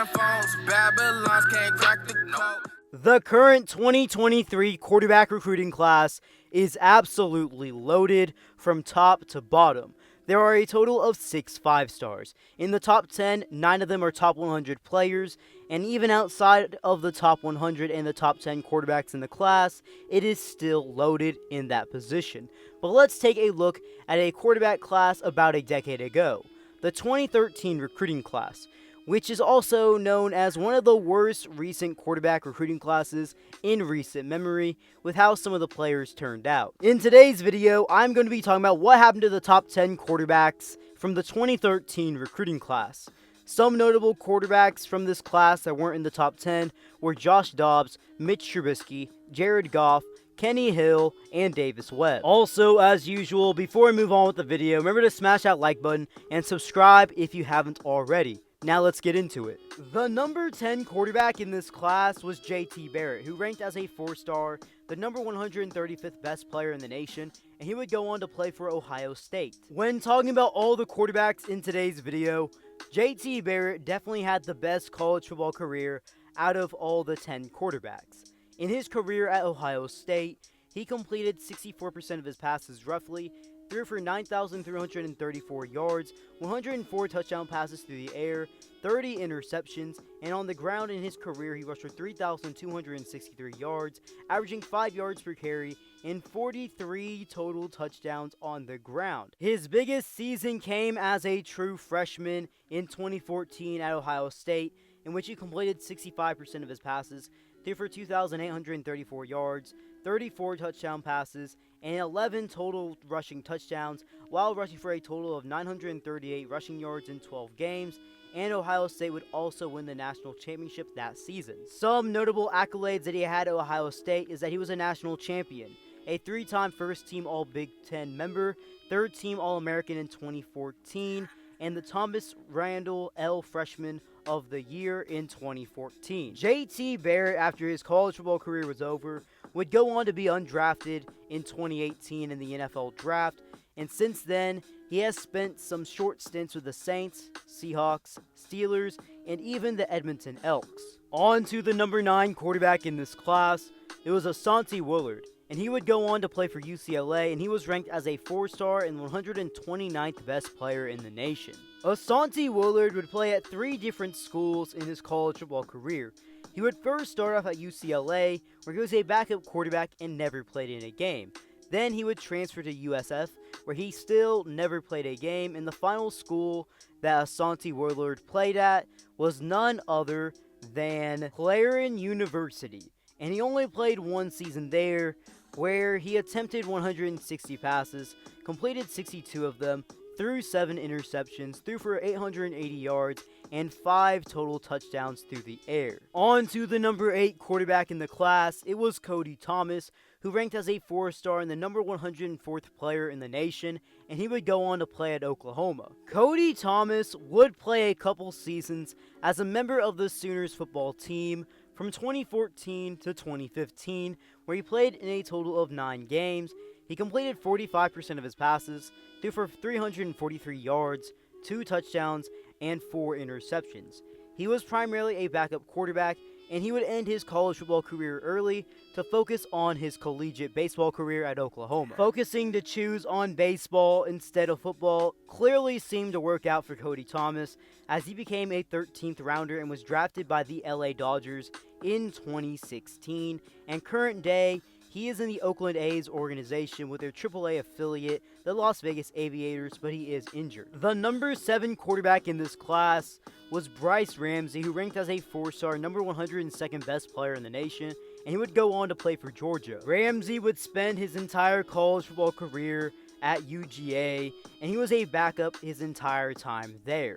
Flip-hand phones, Babylons can't crack the code. The current 2023 quarterback recruiting class is absolutely loaded from top to bottom. There are a total of 6 5-stars. In the top 10, 9 of them are top 100 players, and even outside of the top 100 and the top 10 quarterbacks in the class, it is still loaded in that position. But let's take a look at a quarterback class about a decade ago, the 2013 recruiting class, which is also known as one of the worst recent quarterback recruiting classes in recent memory with how some of the players turned out. In today's video, I'm going to be talking about what happened to the top 10 quarterbacks from the 2013 recruiting class. Some notable quarterbacks from this class that weren't in the top 10 were Josh Dobbs, Mitch Trubisky, Jared Goff, Kenny Hill, and Davis Webb. Also, as usual, before I move on with the video, remember to smash that like button and subscribe if you haven't already. Now let's get into it. The number 10 quarterback in this class was JT Barrett, who ranked as a 4-star, the number 135th best player in the nation, and he would go on to play for Ohio State. When talking about all the quarterbacks in today's video, JT Barrett definitely had the best college football career out of all the 10 quarterbacks. In his career at Ohio State, he completed 64% of his passes roughly, threw for 9,334 yards, 104 touchdown passes through the air, 30 interceptions, and on the ground in his career he rushed for 3,263 yards, averaging 5 yards per carry, and 43 total touchdowns on the ground. His biggest season came as a true freshman in 2014 at Ohio State, in which he completed 65% of his passes, threw for 2,834 yards, 34 touchdown passes, and 11 total rushing touchdowns, while rushing for a total of 938 rushing yards in 12 games, and Ohio State would also win the national championship that season. Some notable accolades that he had at Ohio State is that he was a national champion, a 3-time first-team All-Big Ten member, 3rd-team All-American in 2014, and the Thomas Randall L. Freshman of the Year in 2014. JT Barrett, after his college football career was over, would go on to be undrafted in 2018 in the NFL Draft, and since then, he has spent some short stints with the Saints, Seahawks, Steelers, and even the Edmonton Elks. On to the number 9 quarterback in this class, it was Asiantil Woulard, and he would go on to play for UCLA, and he was ranked as a 4-star and 129th best player in the nation. Asiantil Woulard would play at 3 different schools in his college football career. He would first start off at UCLA, where he was a backup quarterback and never played in a game. Then he would transfer to USF, where he still never played a game, and the final school that Asiantil Woulard played at was none other than Clarion University, and he only played 1 season there, where he attempted 160 passes, completed 62 of them, threw 7 interceptions, threw for 880 yards, and 5 total touchdowns through the air. On to the number 8 quarterback in the class, it was Cody Thomas, who ranked as a 4-star and the number 104th player in the nation, and he would go on to play at Oklahoma. Cody Thomas would play a couple seasons as a member of the Sooners football team from 2014 to 2015, where he played in a total of 9 games. He completed 45% of his passes, threw for 343 yards, 2 touchdowns, and 4 interceptions. He was primarily a backup quarterback, and he would end his college football career early to focus on his collegiate baseball career at Oklahoma. Focusing to choose on baseball instead of football clearly seemed to work out for Cody Thomas, as he became a 13th rounder and was drafted by the LA Dodgers in 2016, and current day, he is in the Oakland A's organization with their AAA affiliate, the Las Vegas Aviators, but he is injured. The number 7 quarterback in this class was Brice Ramsey, who ranked as a 4-star, number 102nd best player in the nation, and he would go on to play for Georgia. Ramsey would spend his entire college football career at UGA, and he was a backup his entire time there.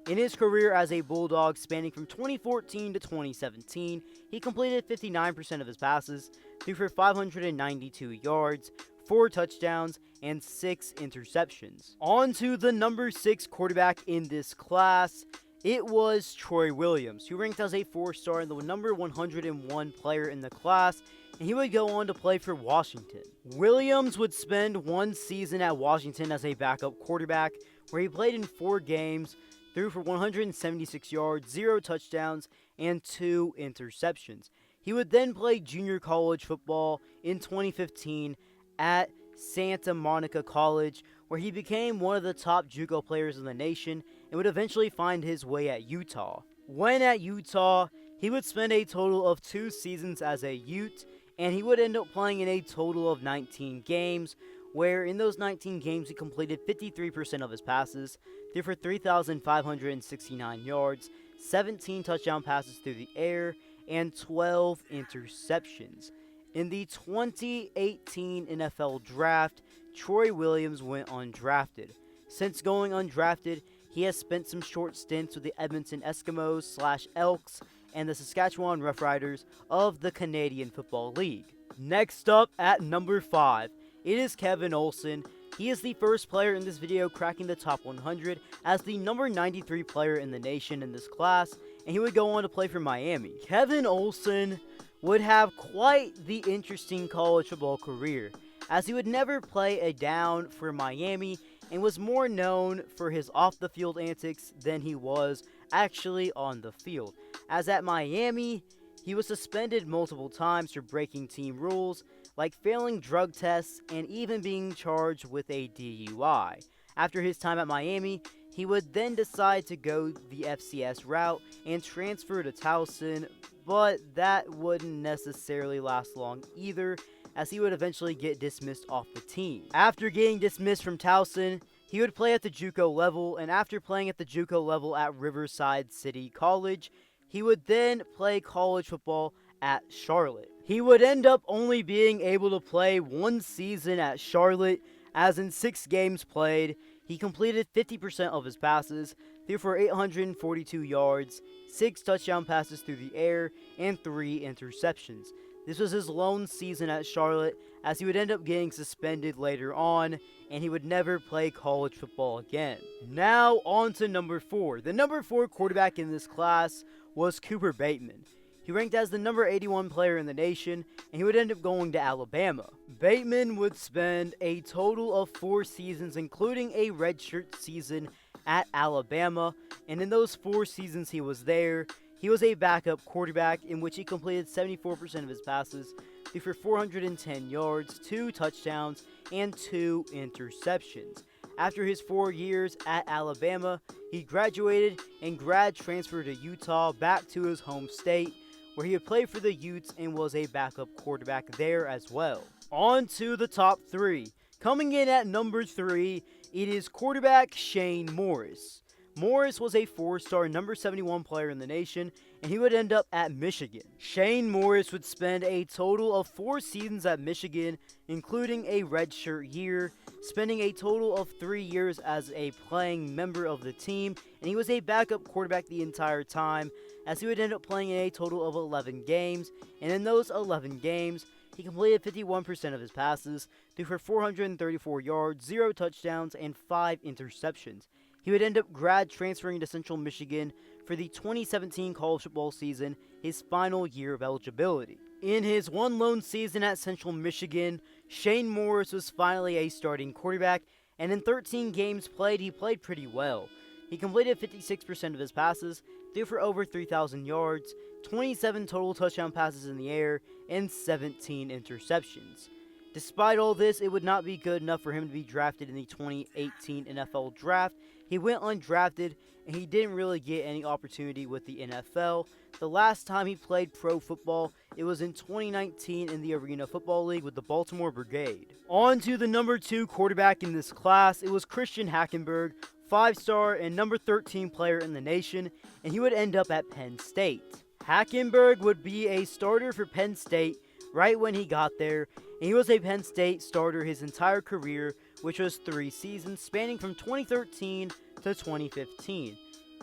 In his career as a Bulldog spanning from 2014 to 2017, he completed 59% of his passes, threw for 592 yards, 4 touchdowns, and 6 interceptions. On to the number 6 quarterback in this class. It was Troy Williams, who ranked as a 4-star and the number 101 player in the class, and he would go on to play for Washington. Williams would spend 1 season at Washington as a backup quarterback, where he played in 4 games, threw for 176 yards, 0 touchdowns, and 2 interceptions. He would then play junior college football in 2015 at Santa Monica College, where he became one of the top JUCO players in the nation and would eventually find his way at Utah. When at Utah, he would spend a total of 2 seasons as a Ute, and he would end up playing in a total of 19 games, where in those 19 games he completed 53% of his passes, threw for 3,569 yards, 17 touchdown passes through the air, and 12 interceptions. In the 2018 NFL Draft, Troy Williams went undrafted. Since going undrafted, he has spent some short stints with the Edmonton Eskimos / Elks and the Saskatchewan Roughriders of the Canadian Football League. Next up at number 5, it is Kevin Olsen. He is the first player in this video cracking the top 100 as the number 93 player in the nation in this class, and he would go on to play for Miami. Kevin Olsen would have quite the interesting college football career, as he would never play a down for Miami and was more known for his off-the-field antics than he was actually on the field. As at Miami, he was suspended multiple times for breaking team rules, like failing drug tests and even being charged with a DUI. After his time at Miami, he would then decide to go the FCS route and transfer to Towson, but that wouldn't necessarily last long either, as he would eventually get dismissed off the team. After getting dismissed from Towson, he would play at the JUCO level, and after playing at the JUCO level at Riverside City College, he would then play college football at Charlotte. He would end up only being able to play 1 season at Charlotte, as in 6 games played, he completed 50% of his passes, threw for 842 yards, 6 touchdown passes through the air, and 3 interceptions. This was his lone season at Charlotte, as he would end up getting suspended later on, and he would never play college football again. Now on to number 4. The number 4 quarterback in this class was Cooper Bateman. He ranked as the number 81 player in the nation, and he would end up going to Alabama. Bateman would spend a total of 4 seasons, including a redshirt season at Alabama, and in those 4 seasons he was there, he was a backup quarterback in which he completed 74% of his passes, threw for 410 yards, 2 touchdowns, and 2 interceptions. After his 4 years at Alabama, he graduated and grad transferred to Utah back to his home state, where he would play for the Utes and was a backup quarterback there as well. On to the top 3. Coming in at number 3, it is quarterback Shane Morris. Morris was a 4-star number 71 player in the nation, and he would end up at Michigan. Shane Morris would spend a total of 4 seasons at Michigan, including a redshirt year, spending a total of 3 years as a playing member of the team, and he was a backup quarterback the entire time, as he would end up playing in a total of 11 games, and in those 11 games, he completed 51% of his passes, threw for 434 yards, 0 touchdowns, and 5 interceptions. He would end up grad transferring to Central Michigan for the 2017 college football season, his final year of eligibility. In his one lone season at Central Michigan, Shane Morris was finally a starting quarterback, and in 13 games played, he played pretty well. He completed 56% of his passes, threw for over 3,000 yards, 27 total touchdown passes in the air, and 17 interceptions. Despite all this, it would not be good enough for him to be drafted in the 2018 NFL Draft. He went undrafted, and he didn't really get any opportunity with the NFL. The last time he played pro football, it was in 2019 in the Arena Football League with the Baltimore Brigade. On to the number 2 quarterback in this class, it was Christian Hackenberg, 5-star and number 13 player in the nation, and he would end up at Penn State. Hackenberg would be a starter for Penn State right when he got there, and he was a Penn State starter his entire career, which was 3 seasons spanning from 2013 to 2015.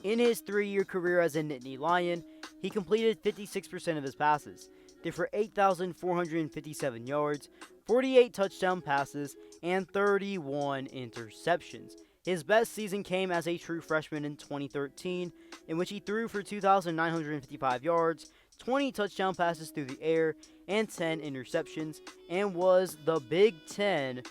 In his 3-year career as a Nittany Lion, he completed 56% of his passes, threw for 8,457 yards, 48 touchdown passes, and 31 interceptions. His best season came as a true freshman in 2013, in which he threw for 2,955 yards, 20 touchdown passes through the air, and 10 interceptions, and was the Big Ten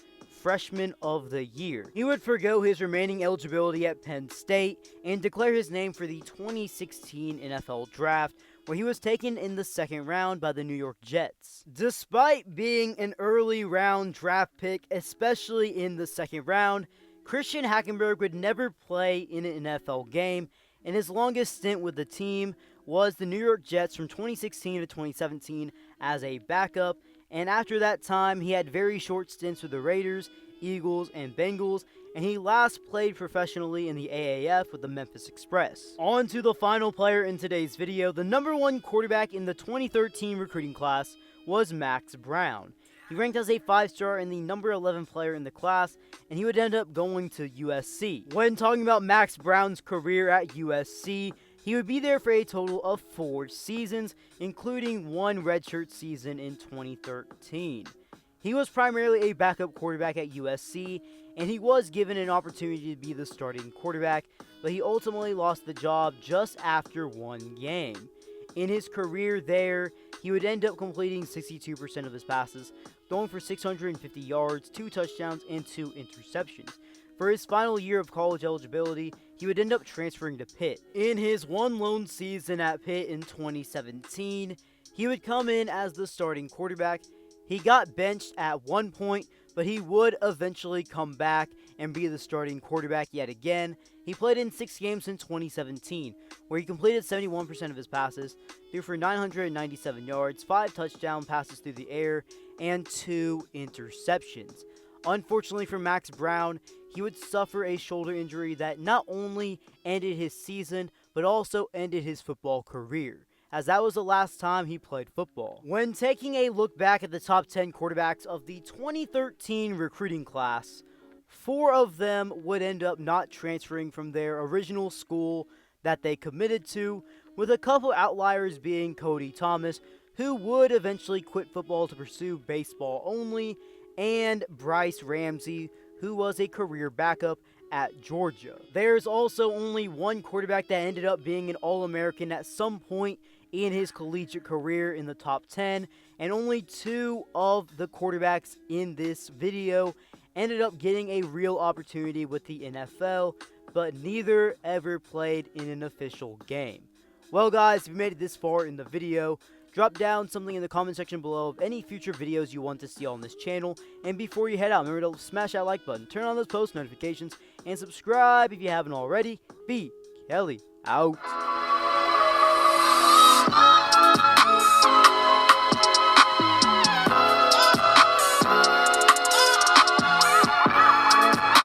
Freshman of the Year. He would forgo his remaining eligibility at Penn State and declare his name for the 2016 NFL Draft, where he was taken in the second round by the New York Jets. Despite being an early round draft pick, especially in the second round, Christian Hackenberg would never play in an NFL game, and his longest stint with the team was the New York Jets from 2016 to 2017 as a backup, and after that time he had very short stints with the Raiders, Eagles, and Bengals, and he last played professionally in the AAF with the Memphis Express. On to the final player in today's video. The number 1 quarterback in the 2013 recruiting class was Max Browne. He ranked as a 5-star and the number 11 player in the class, and he would end up going to USC. When talking about Max Browne's career at USC, he would be there for a total of 4 seasons, including 1 redshirt season in 2013. He was primarily a backup quarterback at USC, and he was given an opportunity to be the starting quarterback, but he ultimately lost the job just after 1 game. In his career there, he would end up completing 62% of his passes, going for 650 yards, 2 touchdowns, and 2 interceptions. For his final year of college eligibility, he would end up transferring to Pitt. In his 1 lone season at Pitt in 2017, he would come in as the starting quarterback. He got benched at one point, but he would eventually come back and be the starting quarterback yet again. He played in 6 games in 2017, where he completed 71% of his passes, threw for 997 yards, 5 touchdown passes through the air, and 2 interceptions. Unfortunately for Max Browne, he would suffer a shoulder injury that not only ended his season, but also ended his football career, as that was the last time he played football. When taking a look back at the top 10 quarterbacks of the 2013 recruiting class, 4 of them would end up not transferring from their original school that they committed to, with a couple outliers being Cody Thomas, who would eventually quit football to pursue baseball only, and Brice Ramsey, who was a career backup at Georgia. There's also only 1 quarterback that ended up being an All-American at some point in his collegiate career in the top 10, and only 2 of the quarterbacks in this video ended up getting a real opportunity with the NFL, but neither ever played in an official game. Well guys, if you made it this far in the video, drop down something in the comment section below of any future videos you want to see on this channel, and before you head out, remember to smash that like button, turn on those post notifications, and subscribe if you haven't already. B. Kelly, out.